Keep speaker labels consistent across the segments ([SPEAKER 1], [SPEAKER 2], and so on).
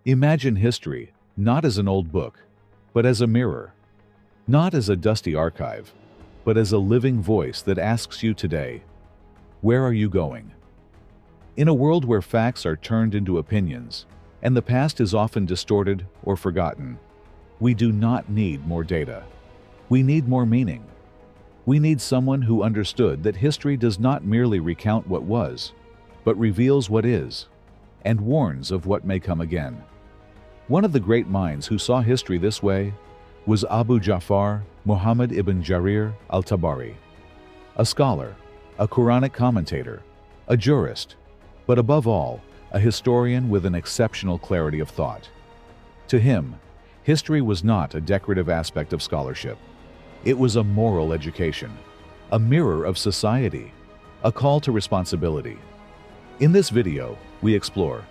[SPEAKER 1] Imagine history not as an old book, but as a mirror. Not as a dusty archive, but as a living voice that asks you today, where are you going? In a world where facts are turned into opinions, and the past is often distorted or forgotten, we do not need more data. We need more meaning. We need someone who understood that history does not merely recount what was, but reveals what is, and warns of what may come again. One of the great minds who saw history this way was Abu Ja'far Muhammad ibn Jarir al-Tabari, a scholar, a Quranic commentator, a jurist, but above all, a historian with an exceptional clarity of thought. To him, history was not a decorative aspect of scholarship. It was a moral education, a mirror of society, a call to responsibility. In this video, we explore: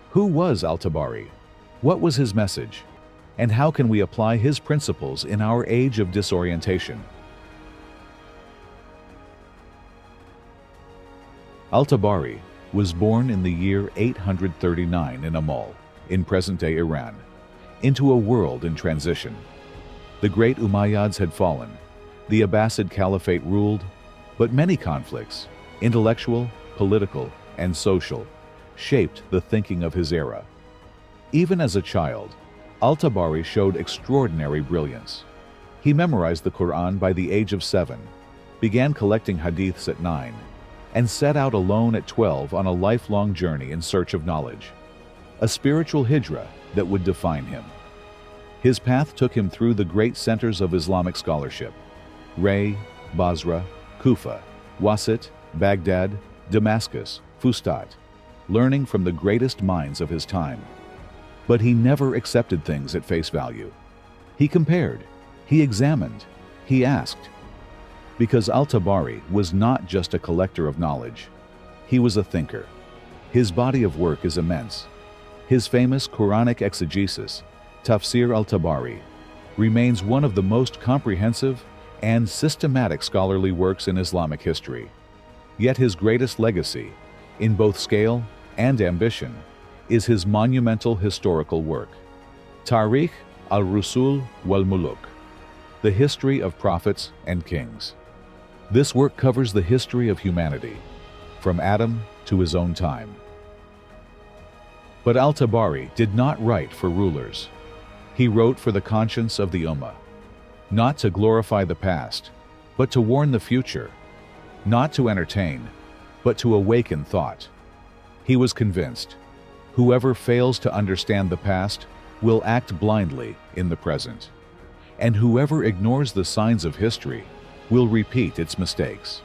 [SPEAKER 1] who was Al-Tabari? What was his message? And how can we apply his principles in our age of disorientation? Al-Tabari was born in the year 839 in Amal, in present-day Iran, into a world in transition. The great Umayyads had fallen, the Abbasid Caliphate ruled, but many conflicts, intellectual, political, and social, shaped the thinking of his era. Even as a child, Al-Tabari showed extraordinary brilliance. He memorized the Quran by the age of 7, began collecting hadiths at 9, and set out alone at 12 on a lifelong journey in search of knowledge, a spiritual hijrah that would define him. His path took him through the great centers of Islamic scholarship: Ray, Basra, Kufa, Wasit, Baghdad, Damascus, Fustat, learning from the greatest minds of his time. But he never accepted things at face value. He compared, he examined, he asked. Because Al-Tabari was not just a collector of knowledge, he was a thinker. His body of work is immense. His famous Quranic exegesis, Tafsir al-Tabari, remains one of the most comprehensive and systematic scholarly works in Islamic history. Yet his greatest legacy, in both scale and ambition, is his monumental historical work, Tarikh al-Rusul wal-Muluk, the history of prophets and kings. This work covers the history of humanity, from Adam to his own time. But Al-Tabari did not write for rulers. He wrote for the conscience of the Ummah, not to glorify the past, but to warn the future, not to entertain, but to awaken thought. He was convinced, whoever fails to understand the past will act blindly in the present, and whoever ignores the signs of history will repeat its mistakes.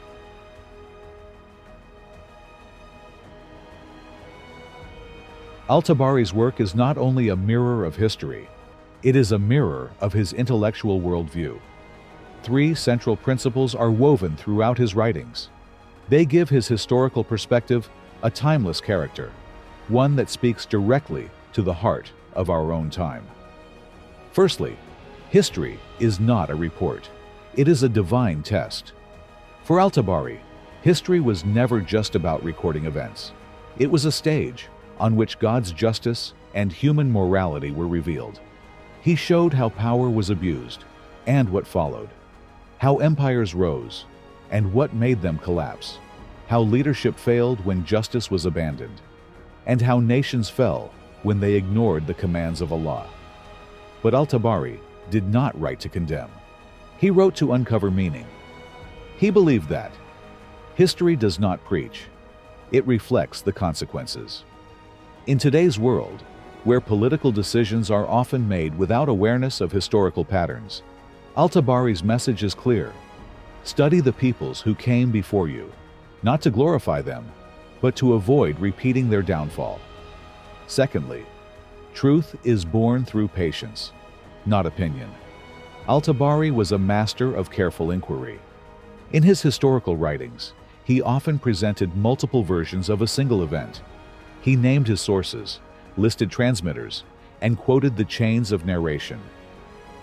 [SPEAKER 1] Al-Tabari's work is not only a mirror of history, it is a mirror of his intellectual worldview. 3 central principles are woven throughout his writings. They give his historical perspective a timeless character, one that speaks directly to the heart of our own time. Firstly, history is not a report. It is a divine test. For Al-Tabari, history was never just about recording events. It was a stage on which God's justice and human morality were revealed. He showed how power was abused and what followed, how empires rose and what made them collapse, how leadership failed when justice was abandoned, and how nations fell when they ignored the commands of Allah. But Al-Tabari did not write to condemn. He wrote to uncover meaning. He believed that history does not preach, it reflects the consequences. In today's world, where political decisions are often made without awareness of historical patterns, Al-Tabari's message is clear. Study the peoples who came before you, not to glorify them, but to avoid repeating their downfall. Secondly, truth is born through patience, not opinion. Al-Tabari was a master of careful inquiry. In his historical writings, he often presented multiple versions of a single event. He named his sources, listed transmitters, and quoted the chains of narration.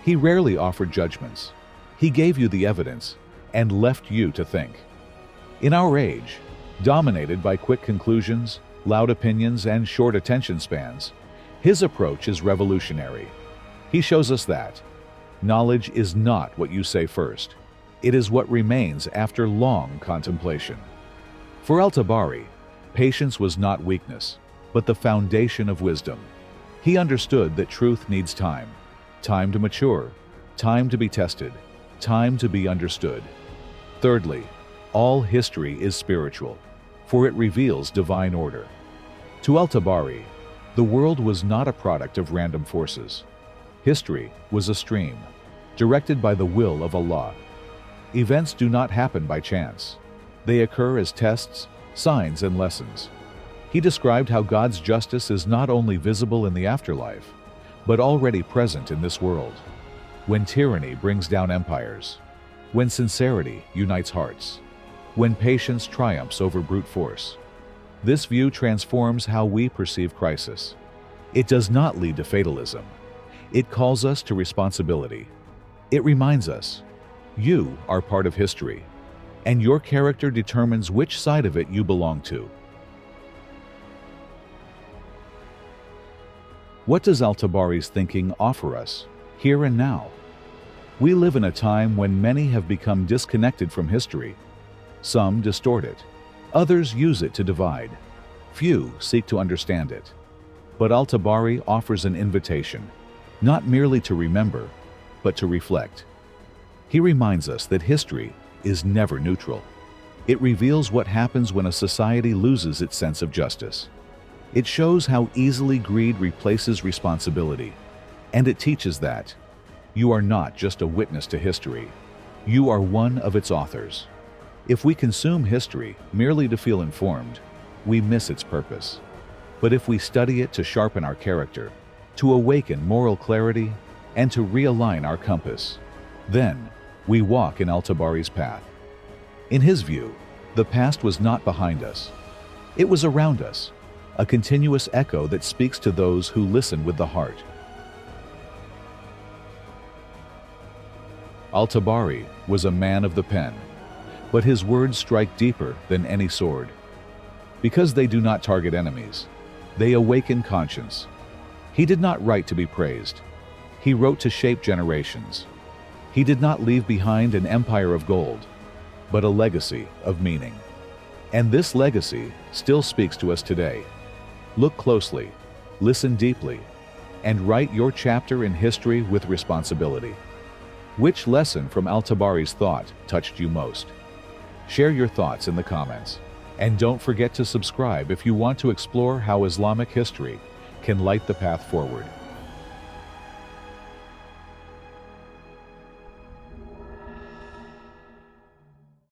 [SPEAKER 1] He rarely offered judgments. He gave you the evidence and left you to think. In our age, dominated by quick conclusions, loud opinions, and short attention spans, His approach is revolutionary. He shows us that knowledge is not what you say first. It is what remains after long contemplation. For Al-Tabari, patience was not weakness, but the foundation of wisdom. He understood that truth needs time, time to mature, time to be tested, time to be understood. Thirdly, all history is spiritual, for it reveals divine order. To Al-Tabari, the world was not a product of random forces. History was a stream, directed by the will of Allah. Events do not happen by chance. They occur as tests, signs, and lessons. He described how God's justice is not only visible in the afterlife, but already present in this world. When tyranny brings down empires, when sincerity unites hearts, when patience triumphs over brute force. This view transforms how we perceive crisis. It does not lead to fatalism. It calls us to responsibility. It reminds us, you are part of history, and your character determines which side of it you belong to. What does Al-Tabari's thinking offer us, here and now? We live in a time when many have become disconnected from history. Some distort it. Others use it to divide. Few seek to understand it. But Al-Tabari offers an invitation, not merely to remember, but to reflect. He reminds us that history is never neutral. It reveals what happens when a society loses its sense of justice. It shows how easily greed replaces responsibility, and it teaches that you are not just a witness to history, you are one of its authors. If we consume history merely to feel informed, we miss its purpose. But if we study it to sharpen our character, to awaken moral clarity, and to realign our compass, then we walk in Al-Tabari's path. In his view, the past was not behind us. It was around us, a continuous echo that speaks to those who listen with the heart. Al-Tabari was a man of the pen, but his words strike deeper than any sword. Because they do not target enemies, they awaken conscience. He did not write to be praised. He wrote to shape generations. He did not leave behind an empire of gold, but a legacy of meaning. And this legacy still speaks to us today. Look closely, listen deeply, and write your chapter in history with responsibility. Which lesson from Al-Tabari's thought touched you most? Share your thoughts in the comments. And don't forget to subscribe if you want to explore how Islamic history can light the path forward.